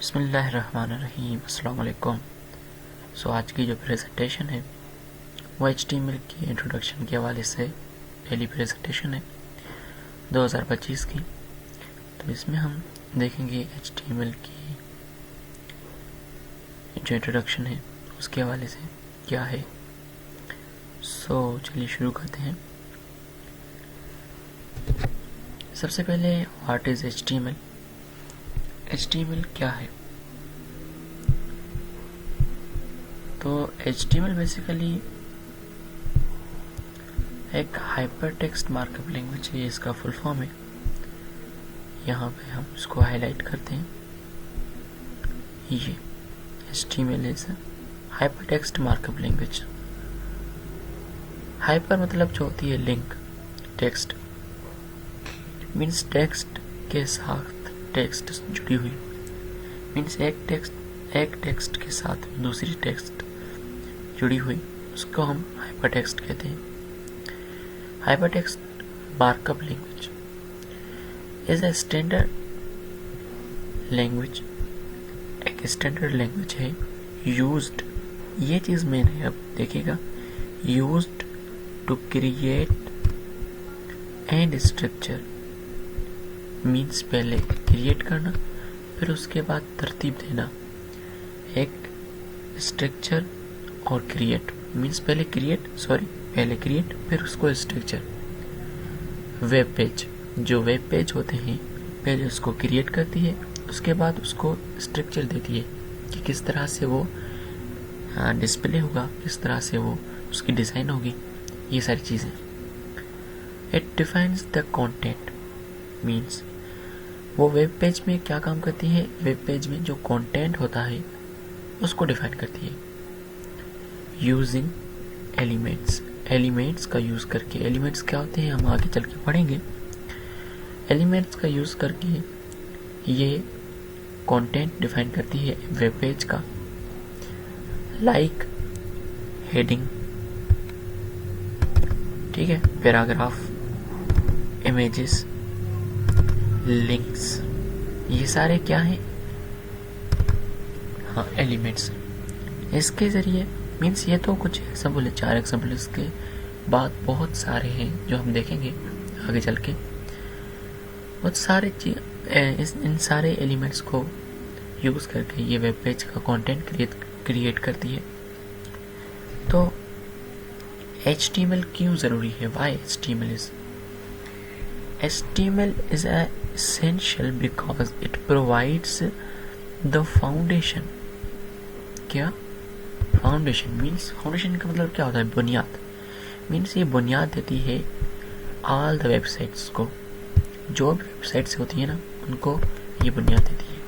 बिस्मिल्लाहिर्रहमानिर्रहीम अस्सलाम वालेकुम। आज की जो प्रेजेंटेशन है वो HTML की इंट्रोडक्शन के हवाले से पहली प्रेजेंटेशन है 2025 की। तो इसमें हम देखेंगे HTML की जो इंट्रोडक्शन है उसके हवाले से क्या है। चलिए शुरू करते हैं। सबसे पहले व्हाट इज़ HTML? HTML क्या है? तो HTML बेसिकली एक हाइपर टेक्स्ट मार्कअप लैंग्वेज है, इसका फुल फॉर्म है। यहाँ पे हम इसको हाईलाइट करते हैं। ये HTML is hyper text markup language. Hyper मतलब जो होती है लिंक, टेक्स्ट मीन्स टेक्स्ट के साथ टेक्स्ट जुड़ी हुई, मीन्स एक टेक्स्ट के साथ दूसरी टेक्स्ट जुड़ी हुई, उसको हम हाइपर टेक्स्ट कहते हैं। Hyper text markup language is a standard language, एक स्टैंडर्ड लैंग्वेज है यूज्ड, ये चीज़ मेन है, अब देखिएगा, used to create and structure means पहले क्रिएट करना फिर उसके बाद तरतीब देना। एक स्ट्रक्चर और क्रिएट मीन्स पहले क्रिएट फिर उसको स्ट्रक्चर। वेब पेज, जो वेब पेज होते हैं पहले उसको क्रिएट करती है, उसके बाद उसको स्ट्रक्चर देती है कि किस तरह से वो डिस्प्ले होगा, किस तरह से वो उसकी डिज़ाइन होगी, ये सारी चीज़ें। It defines the content means वो वेब पेज में क्या काम करती है, वेब पेज में जो कंटेंट होता है उसको डिफाइन करती है। यूजिंग एलिमेंट्स का यूज़ करके, एलिमेंट्स क्या होते हैं हम आगे चल के पढ़ेंगे। एलिमेंट्स का यूज़ करके ये कंटेंट डिफाइन करती है वेब पेज का। लाइक हेडिंग, ठीक है, पैराग्राफ, इमेजेस, लिंक्स, ये सारे क्या हैं? हाँ, एलिमेंट्स। इसके ज़रिए मीन्स ये तो कुछ एग्जाम्पल है, 4 एग्जाम्पल, इसके बाद बहुत सारे हैं जो हम देखेंगे आगे चल के। बहुत सारे इन सारे एलिमेंट्स को यूज़ करके ये वेब पेज का कंटेंट क्रिएट करती है। तो HTML क्यों ज़रूरी है? Why HTML is essential because it provides the foundation। क्या? फाउंडेशन मीन्स, फाउंडेशन का मतलब क्या होता है? बुनियाद। मीन्स ये बुनियाद देती है ऑल द वेबसाइट्स को, जो भी वेबसाइट्स होती है ना उनको ये बुनियाद देती है।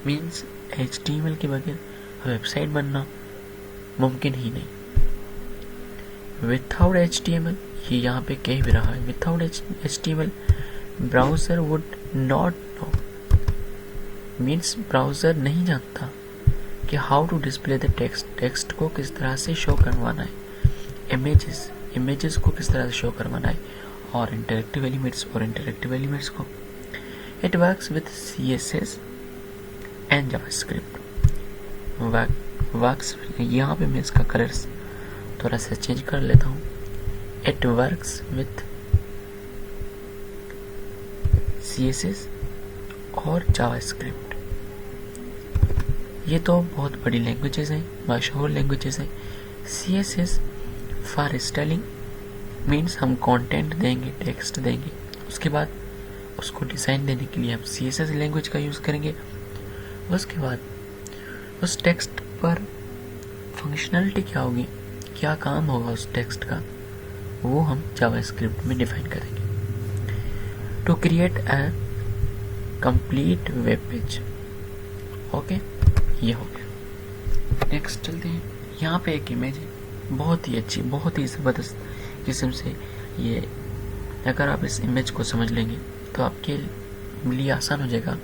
मीन्स HTML के बगैर वेबसाइट बनना मुमकिन ही नहीं। विथआउट HTML, ये यहाँ पे कह भी रहा है, without HTML browser would not know, means browser नहीं जानता कि how to display the text को किस तरह से शो करवाना है, इमेजेस को किस तरह से शो करवाना है, और इंटरेक्टिव एलिमेंट्स को। It works with CSS and JavaScript. Works, यहाँ पे मैं इसका कलर्स थोड़ा सा चेंज कर लेता हूँ। इट वर्क्स विथ CSS और जावास्क्रिप्ट। ये तो बहुत बड़ी लैंग्वेजेस हैं, मशहूर लैंग्वेजेस हैं। CSS फॉर स्टाइलिंग मीन्स हम कंटेंट देंगे, टेक्स्ट देंगे, उसके बाद उसको डिज़ाइन देने के लिए हम CSS लैंग्वेज का यूज़ करेंगे। उसके बाद उस टेक्स्ट पर फंक्शनलिटी क्या होगी, क्या काम होगा उस टेक्स्ट का, वो हम जावास्क्रिप्ट में डिफाइन करेंगे। To create a complete web page. Okay, ये हो गया। नेक्स्ट चलते हैं। यहाँ पे एक इमेज है, बहुत ही अच्छी, बहुत ही ज़बरदस्त किस्म से। ये अगर आप इस इमेज को समझ लेंगे तो आपके लिए आसान हो जाएगा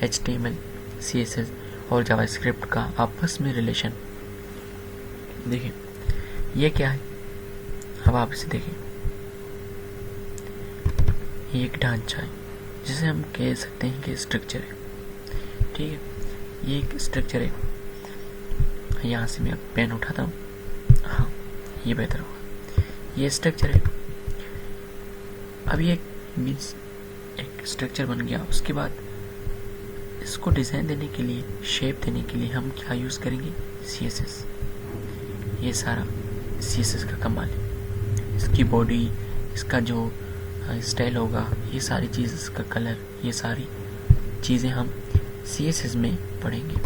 HTML, CSS और जावास्क्रिप्ट का आपस में रिलेशन। देखिए ये क्या है, अब आप इसे देखिए, ये एक ढांचा है जिसे हम कह सकते हैं कि स्ट्रक्चर है, ठीक है। ये एक स्ट्रक्चर है। यहाँ से मैं पेन उठाता हूँ, हाँ ये बेहतर होगा। ये स्ट्रक्चर है। अब ये मीन्स एक स्ट्रक्चर बन गया। उसके बाद इसको डिज़ाइन देने के लिए, शेप देने के लिए हम क्या यूज़ करेंगे? CSS। ये सारा CSS का कमाल है। इसकी बॉडी, इसका जो स्टाइल होगा, ये सारी चीज़, इसका कलर, ये सारी चीज़ें हम CSS में पढ़ेंगे।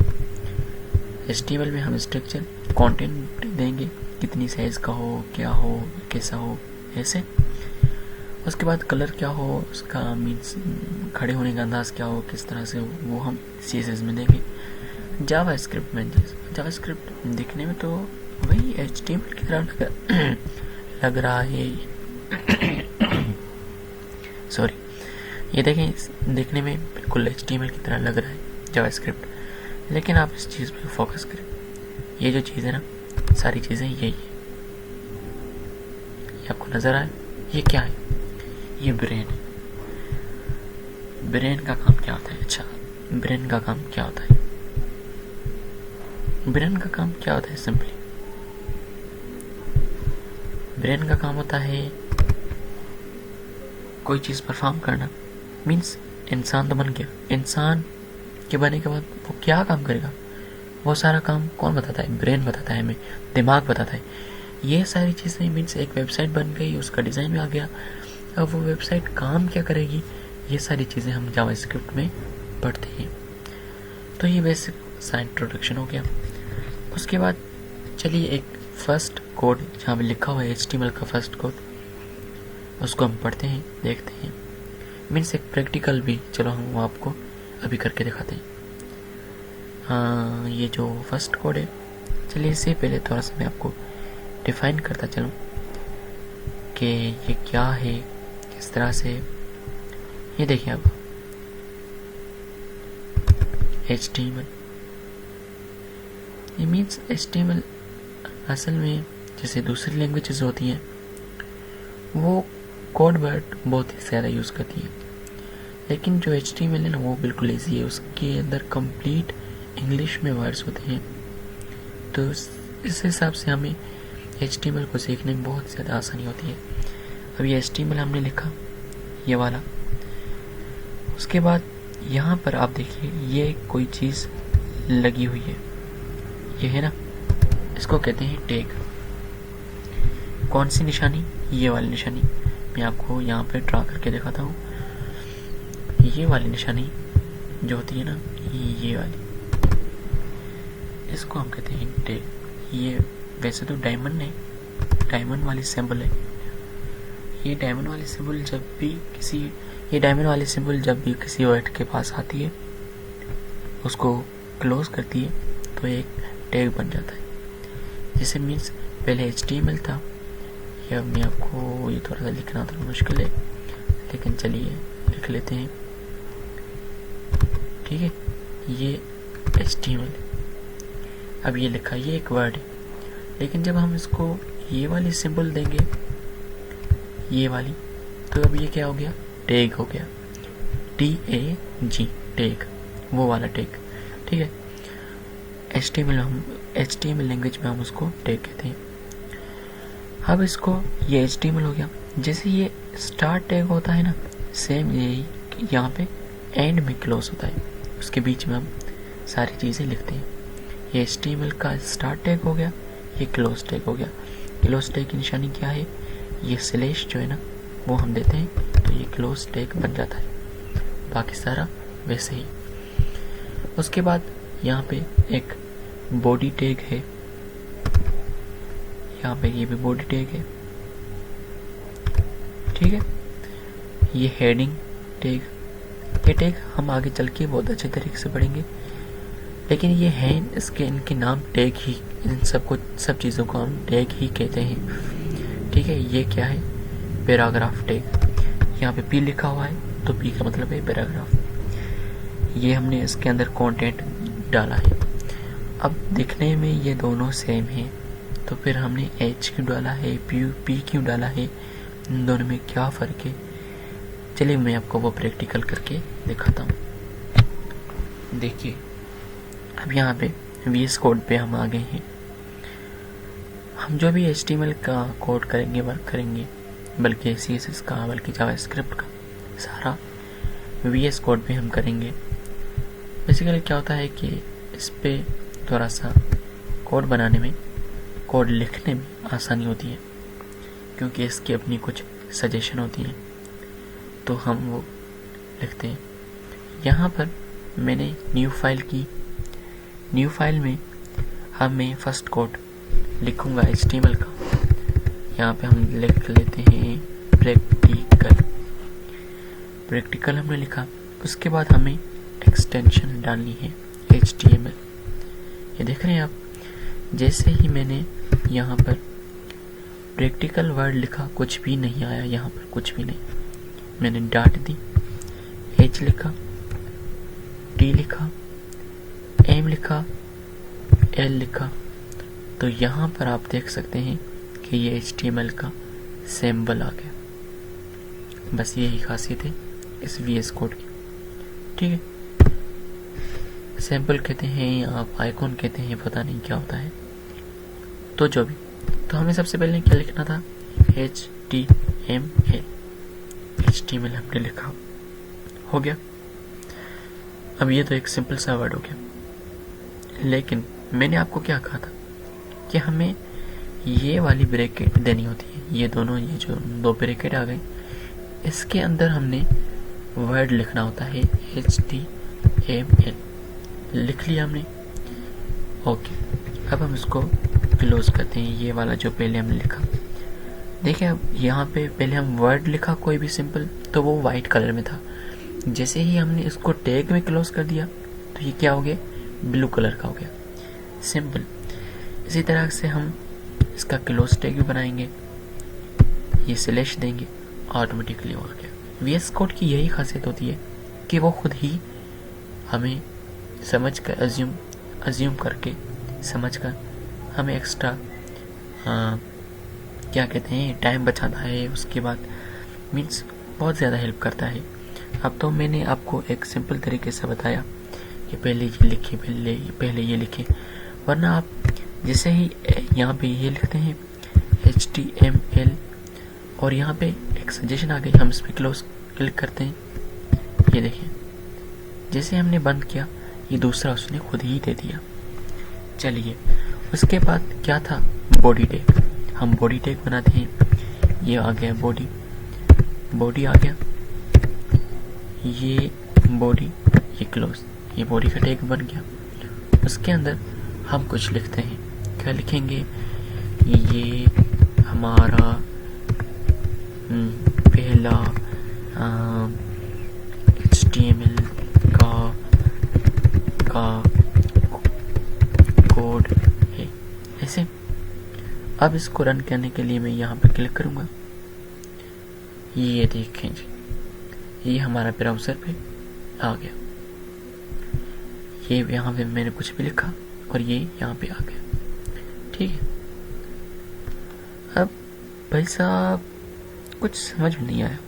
HTML में हम स्ट्रक्चर, कंटेंट देंगे, कितनी साइज़ का हो, क्या हो, कैसा हो, ऐसे। उसके बाद कलर क्या हो, उसका मीन्स खड़े होने का अंदाज़ क्या हो, किस तरह से हो, वो हम CSS में देंगे। जावास्क्रिप्ट में, जावास्क्रिप्ट दिखने में तो वही HTML की तरह लग रहा है। सॉरी, ये देखें, देखने में बिल्कुल HTML की तरह लग रहा है जावास्क्रिप्ट, लेकिन आप इस चीज़ पे फोकस करें। ये जो चीज़ है ना, सारी चीज़ें यही है। ये आपको नज़र आए, ये क्या है? ये ब्रेन है। ब्रेन का काम क्या होता है? अच्छा, ब्रेन का काम क्या होता है? ब्रेन का काम क्या होता है? सिंपली ब्रेन का काम होता है कोई चीज़ परफॉर्म करना। मीन्स इंसान तो बन गया, इंसान के बनने के बाद वो क्या काम करेगा, वो सारा काम कौन बताता है? ब्रेन बताता है, हमें दिमाग बताता है। ये सारी चीज़ें मीन्स एक वेबसाइट बन गई, उसका डिज़ाइन भी आ गया, अब वो वेबसाइट काम क्या करेगी, ये सारी चीज़ें हम जावास्क्रिप्ट में पढ़ते हैं। तो ये बेसिक सा इंट्रोडक्शन हो गया। उसके बाद चलिए एक फर्स्ट कोड जहाँ पे लिखा हुआ है HTML का फर्स्ट कोड, उसको हम पढ़ते हैं, देखते हैं। मीन्स एक प्रैक्टिकल भी, चलो हम आपको अभी करके दिखाते हैं। हाँ, ये जो फर्स्ट कोड है, चलिए इससे पहले थोड़ा सा मैं आपको डिफाइन करता चलूँ कि ये क्या है, किस तरह से। ये देखिए अब HTML, ये मीन्स HTML असल में जैसे दूसरी लैंग्वेजेस होती हैं, वो कोड वर्ड बहुत ही ज़्यादा यूज़ करती हैं, लेकिन जो HTML है ना, वो बिल्कुल ईजी है। उसके अंदर कंप्लीट इंग्लिश में वर्ड्स होते हैं। तो इस हिसाब से हमें HTML को सीखने में बहुत ज़्यादा आसानी होती है। अब ये HTML हमने लिखा, ये वाला। उसके बाद यहाँ पर आप देखिए, ये कोई चीज़ लगी हुई है, ये है ना, इसको कहते हैं टैग। कौन सी निशानी? ये वाली निशानी। मैं आपको यहाँ पे ड्रा करके दिखाता हूँ। ये वाली निशानी जो होती है ना, ये वाली, इसको हम कहते हैं टैग। ये वैसे तो डायमंड है, डायमंड वाली सिंबल है। ये डायमंड वाली सिंबल जब भी किसी वर्ड के पास आती है, उसको क्लोज करती है, तो एक टैग बन जाता है। जैसे मीन्स पहले HTML था, या मैं आपको ये थोड़ा सा लिखना थोड़ा मुश्किल है, लेकिन चलिए लिख लेते हैं, ठीक है। ये HTML, अब ये लिखा, ये एक वर्ड है, लेकिन जब हम इसको ये वाली सिंबल देंगे, ये वाली, तो अब ये क्या हो गया? टैग हो गया। TAG, टैग, वो वाला टैग, ठीक है। HTML लैंग्वेज में हम उसको टैग कहते हैं। अब इसको, ये HTML हो गया। जैसे ये स्टार्ट टैग होता है ना, सेम यही यहाँ पे एंड में क्लोज होता है, उसके बीच में हम सारी चीज़ें लिखते हैं। ये HTML का स्टार्ट टैग हो गया, ये क्लोज टैग हो गया। क्लोज टैग की निशानी क्या है? ये स्लैश जो है ना, वो हम देते हैं, तो ये क्लोज टैग बन जाता है। बाकी सारा वैसे ही। उसके बाद यहाँ पे एक बॉडी टैग है, यहाँ पे ये भी बॉडी टैग है, ठीक है। ये हेडिंग टैग, ये टैग हम आगे चल के बहुत अच्छे तरीके से पढ़ेंगे, लेकिन ये है, इनके नाम टैग ही, इन सब चीज़ों को हम टैग ही कहते हैं, ठीक है। ये क्या है? Paragraph tag. यहाँ पे P लिखा हुआ है, तो P का मतलब है पैराग्राफ। ये हमने इसके अंदर कंटेंट डाला है। अब दिखने में ये दोनों सेम हैं, तो फिर हमने H क्यों डाला है, P क्यों डाला है, इन दोनों में क्या फ़र्क है? चलिए मैं आपको वो प्रैक्टिकल करके दिखाता हूँ। देखिए, अब यहाँ पे VS कोड पे हम आ गए हैं। हम जो भी HTML का कोड करेंगे, वर्क करेंगे, बल्कि CSS का, बल्कि जावास्क्रिप्ट का, सारा VS कोड पे हम करेंगे। बेसिकली क्या होता है कि इस पे थोड़ा सा कोड बनाने में, कोड लिखने में आसानी होती है, क्योंकि इसकी अपनी कुछ सजेशन होती हैं, तो हम वो लिखते हैं। यहाँ पर मैंने न्यू फाइल की। न्यू फाइल में मैं फर्स्ट कोड लिखूँगा HTML का। यहाँ पे हम लिख लेते हैं प्रैक्टिकल हमने लिखा। उसके बाद हमें एक्सटेंशन डालनी है HTML। ये देख रहे हैं आप, जैसे ही मैंने यहाँ पर प्रैक्टिकल वर्ड लिखा, कुछ भी नहीं आया, यहाँ पर कुछ भी नहीं। मैंने डॉट दी, H लिखा, T लिखा, M लिखा, L लिखा, तो यहाँ पर आप देख सकते हैं कि ये HTML का सिंबल आ गया। बस यही खासियत है इस VS कोड की। ठीक है, सैंपल कहते हैं, आप आइकॉन कहते हैं, पता नहीं क्या होता है, तो जो भी। तो हमें सबसे पहले क्या लिखना था? HTML। HTML हमने लिखा, हो गया। अब ये तो एक सिंपल सा वर्ड हो गया, लेकिन मैंने आपको क्या कहा था कि हमें ये वाली ब्रैकेट देनी होती है। ये दोनों, ये जो दो ब्रैकेट आ गई, इसके अंदर हमने वर्ड लिखना होता है HTML। लिख लिया हमने, ओके। अब हम इसको क्लोज करते हैं। ये वाला जो पहले हमने लिखा, देखिए अब यहाँ पे पहले हम वर्ड लिखा कोई भी सिंपल, तो वो वाइट कलर में था। जैसे ही हमने इसको टैग में क्लोज कर दिया, तो ये क्या हो गया? ब्लू कलर का हो गया, सिंपल। इसी तरह से हम इसका क्लोज टैग भी बनाएंगे, ये स्लैश देंगे, ऑटोमेटिकली हो गया। VS कोड की यही खासियत होती है कि वो खुद ही हमें समझ कर, अज्यूम करके समझ कर हमें एक्स्ट्रा क्या कहते हैं, टाइम बचाता है। उसके बाद मीन्स बहुत ज़्यादा हेल्प करता है। अब तो मैंने आपको एक सिंपल तरीके से बताया कि पहले ये लिखे, पहले ये लिखे, वरना आप जैसे ही यहाँ पे ये लिखते हैं HTML और यहाँ पे एक सजेशन आ गई, हम इस पर क्लिक करते हैं, ये देखिए जैसे हमने बंद किया, ये दूसरा उसने खुद ही दे दिया। चलिए, उसके बाद क्या था? Body tag. हम बॉडी टैग बनाते हैं, ये आ गया बॉडी आ गया, ये बॉडी, ये क्लोज, ये बॉडी का टैग बन गया। उसके अंदर हम कुछ लिखते हैं, क्या लिखेंगे? ये हमारा पहला HTML का कोड है, ऐसे। अब इसको रन करने के लिए मैं यहाँ पे क्लिक करूँगा, ये देखें जी, ये हमारा ब्राउज़र पे आ गया। ये यहाँ पे मैंने कुछ भी लिखा और ये यहाँ पे आ गया। ठीक है, अब भाई साहब कुछ समझ में नहीं आया।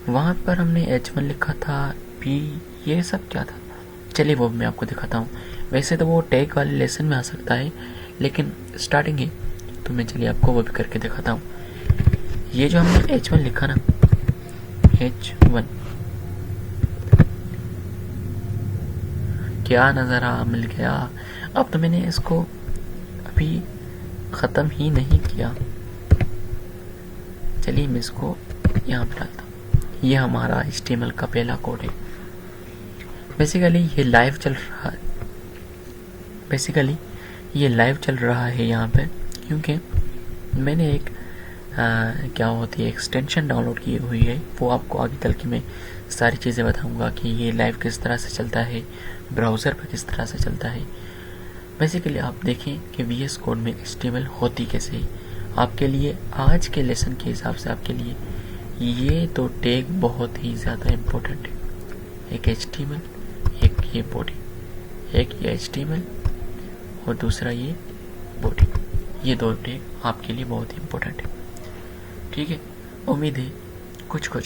वहाँ पर हमने H1 लिखा था, P, ये सब क्या था? चलिए वो मैं आपको दिखाता हूँ। वैसे तो वो टैग वाले लेसन में आ सकता है, लेकिन स्टार्टिंग है तो मैं चलिए आपको वो भी करके दिखाता हूँ। ये जो हमने H1 लिखा ना, H1 क्या नज़ारा मिल गया। अब तो मैंने इसको अभी ख़त्म ही नहीं किया। चलिए मैं इसको यहाँ पे डालता हूँ। ये हमारा HTML का पहला कोड है। बेसिकली ये लाइव चल रहा है यहाँ पे, क्योंकि मैंने एक क्या होती है एक्सटेंशन डाउनलोड की हुई है। वो आपको आगे चल के मैं सारी चीज़ें बताऊंगा कि ये लाइव किस तरह से चलता है, ब्राउज़र पर किस तरह से चलता है। बेसिकली आप देखें कि VS कोड में HTML होती कैसे है। आपके लिए आज के लेसन के हिसाब से आपके लिए ये तो टैग बहुत ही ज़्यादा इम्पोर्टेंट है। एक HTML, एक ये बॉडी, एक ये HTML और दूसरा ये बॉडी। ये दो टैग आपके लिए बहुत ही इम्पोर्टेंट है। ठीक है, उम्मीद है कुछ